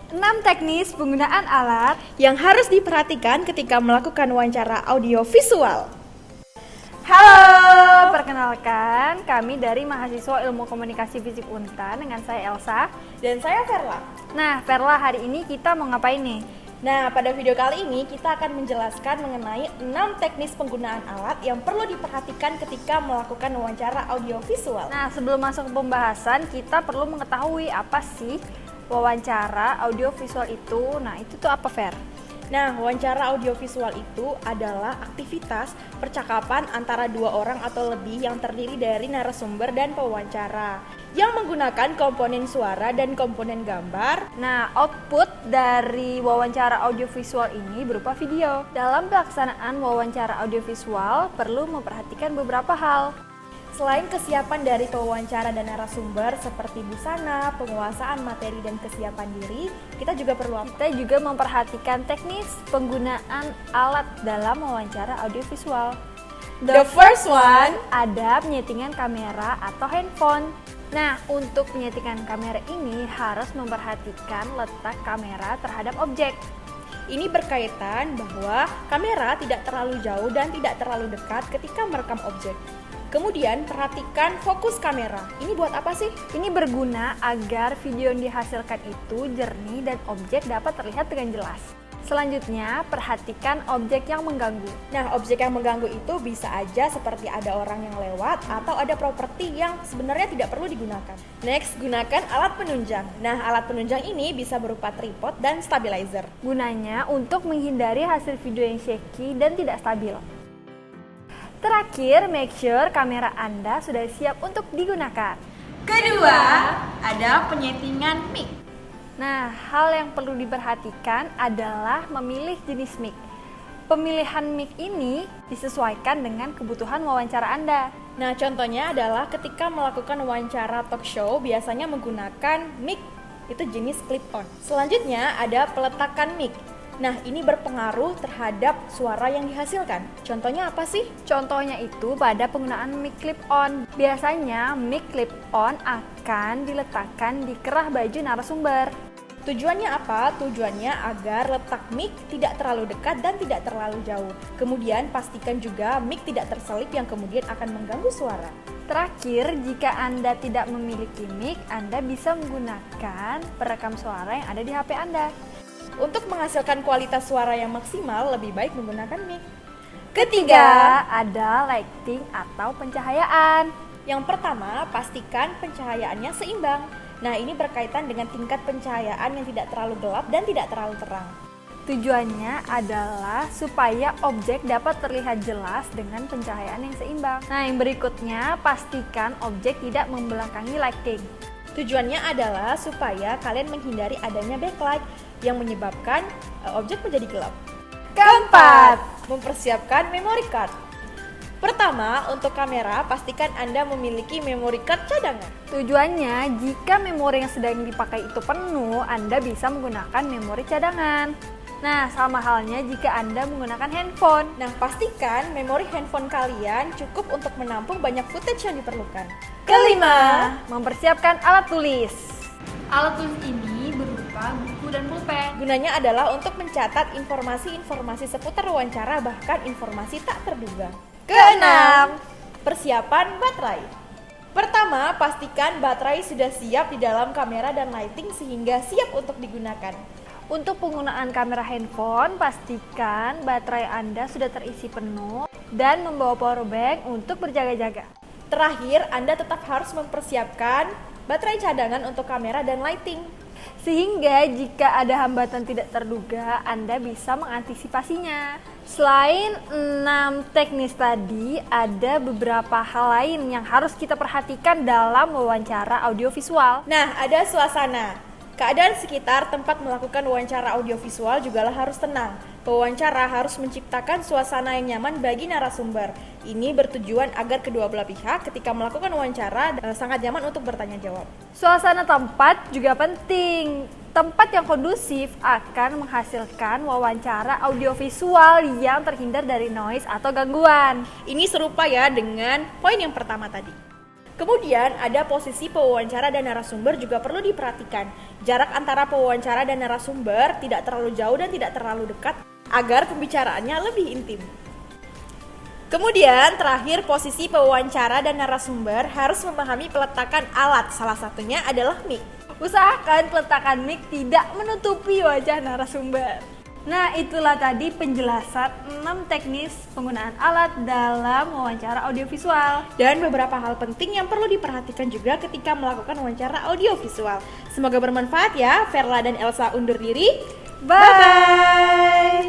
6 teknis penggunaan alat yang harus diperhatikan ketika melakukan wawancara audiovisual. Halo, perkenalkan kami dari mahasiswa Ilmu Komunikasi Fisip Untan dengan saya Elsa. Dan saya Verla. Nah, Verla, hari ini kita mau ngapain nih? Nah, pada video kali ini kita akan menjelaskan mengenai 6 teknis penggunaan alat yang perlu diperhatikan ketika melakukan wawancara audiovisual. Nah, sebelum masuk ke pembahasan, kita perlu mengetahui apa sih wawancara audiovisual itu. Nah, itu tuh apa, Ver? Nah, wawancara audiovisual itu adalah aktivitas percakapan antara dua orang atau lebih yang terdiri dari narasumber dan pewawancara yang menggunakan komponen suara dan komponen gambar. Nah, output dari wawancara audiovisual ini berupa video. Dalam pelaksanaan wawancara audiovisual perlu memperhatikan beberapa hal. Selain kesiapan dari pewawancara dan narasumber seperti busana, penguasaan materi dan kesiapan diri, kita juga memperhatikan teknis penggunaan alat dalam wawancara audiovisual. The first one, ada penyetingan kamera atau handphone. Nah, untuk penyetingan kamera ini harus memperhatikan letak kamera terhadap objek. Ini berkaitan bahwa kamera tidak terlalu jauh dan tidak terlalu dekat ketika merekam objek. Kemudian perhatikan fokus kamera. Ini buat apa sih? Ini berguna agar video yang dihasilkan itu jernih dan objek dapat terlihat dengan jelas. Selanjutnya, perhatikan objek yang mengganggu. Nah, objek yang mengganggu itu bisa aja seperti ada orang yang lewat atau ada properti yang sebenarnya tidak perlu digunakan. Next, gunakan alat penunjang. Nah, alat penunjang ini bisa berupa tripod dan stabilizer. Gunanya untuk menghindari hasil video yang shaky dan tidak stabil. Terakhir, make sure kamera Anda sudah siap untuk digunakan. Kedua, ada penyetingan mic. Nah, hal yang perlu diperhatikan adalah memilih jenis mic. Pemilihan mic ini disesuaikan dengan kebutuhan wawancara Anda. Nah, contohnya adalah ketika melakukan wawancara talk show biasanya menggunakan mic itu jenis clip-on. Selanjutnya ada peletakan mic. Nah, ini berpengaruh terhadap suara yang dihasilkan. Contohnya apa sih? Contohnya itu pada penggunaan mic clip-on. Biasanya mic clip-on akan diletakkan di kerah baju narasumber. Tujuannya apa? Tujuannya agar letak mic tidak terlalu dekat dan tidak terlalu jauh. Kemudian pastikan juga mic tidak terselip yang kemudian akan mengganggu suara. Terakhir, jika Anda tidak memiliki mic, Anda bisa menggunakan perekam suara yang ada di HP Anda. Untuk menghasilkan kualitas suara yang maksimal, lebih baik menggunakan mic. Ketiga, ada lighting atau pencahayaan. Yang pertama, pastikan pencahayaannya seimbang. Nah, ini berkaitan dengan tingkat pencahayaan yang tidak terlalu gelap dan tidak terlalu terang. Tujuannya adalah supaya objek dapat terlihat jelas dengan pencahayaan yang seimbang. Nah, yang berikutnya, pastikan objek tidak membelakangi lighting. Tujuannya adalah supaya kalian menghindari adanya backlight yang menyebabkan objek menjadi gelap. Keempat, mempersiapkan memory card. Pertama, untuk kamera, pastikan Anda memiliki memory card cadangan. Tujuannya, jika memori yang sedang dipakai itu penuh, Anda bisa menggunakan memori cadangan. Nah, sama halnya jika Anda menggunakan handphone. Nah, pastikan memori handphone kalian cukup untuk menampung banyak footage yang diperlukan. Kelima, mempersiapkan alat tulis. Alat tulis ini berupa buku dan pulpen. Gunanya adalah untuk mencatat informasi-informasi seputar wawancara, bahkan informasi tak terduga. Keenam, persiapan baterai. Pertama, pastikan baterai sudah siap di dalam kamera dan lighting sehingga siap untuk digunakan. Untuk penggunaan kamera handphone, pastikan baterai Anda sudah terisi penuh dan membawa power bank untuk berjaga-jaga. Terakhir, Anda tetap harus mempersiapkan baterai cadangan untuk kamera dan lighting. Sehingga jika ada hambatan tidak terduga, Anda bisa mengantisipasinya. Selain 6 teknis tadi, ada beberapa hal lain yang harus kita perhatikan dalam wawancara audiovisual. Nah, ada suasana. Keadaan sekitar tempat melakukan wawancara audiovisual jugalah harus tenang. Pewawancara harus menciptakan suasana yang nyaman bagi narasumber. Ini bertujuan agar kedua belah pihak ketika melakukan wawancara sangat nyaman untuk bertanya jawab. Suasana tempat juga penting. Tempat yang kondusif akan menghasilkan wawancara audiovisual yang terhindar dari noise atau gangguan. Ini serupa ya dengan poin yang pertama tadi. Kemudian ada posisi pewawancara dan narasumber juga perlu diperhatikan. Jarak antara pewawancara dan narasumber tidak terlalu jauh dan tidak terlalu dekat agar pembicaraannya lebih intim. Kemudian terakhir, posisi pewawancara dan narasumber harus memahami peletakan alat, salah satunya adalah mic. Usahakan peletakan mic tidak menutupi wajah narasumber. Nah, itulah tadi penjelasan 6 teknis penggunaan alat dalam wawancara audiovisual. Dan beberapa hal penting yang perlu diperhatikan juga ketika melakukan wawancara audiovisual. Semoga bermanfaat ya. Verla dan Elsa undur diri. Bye!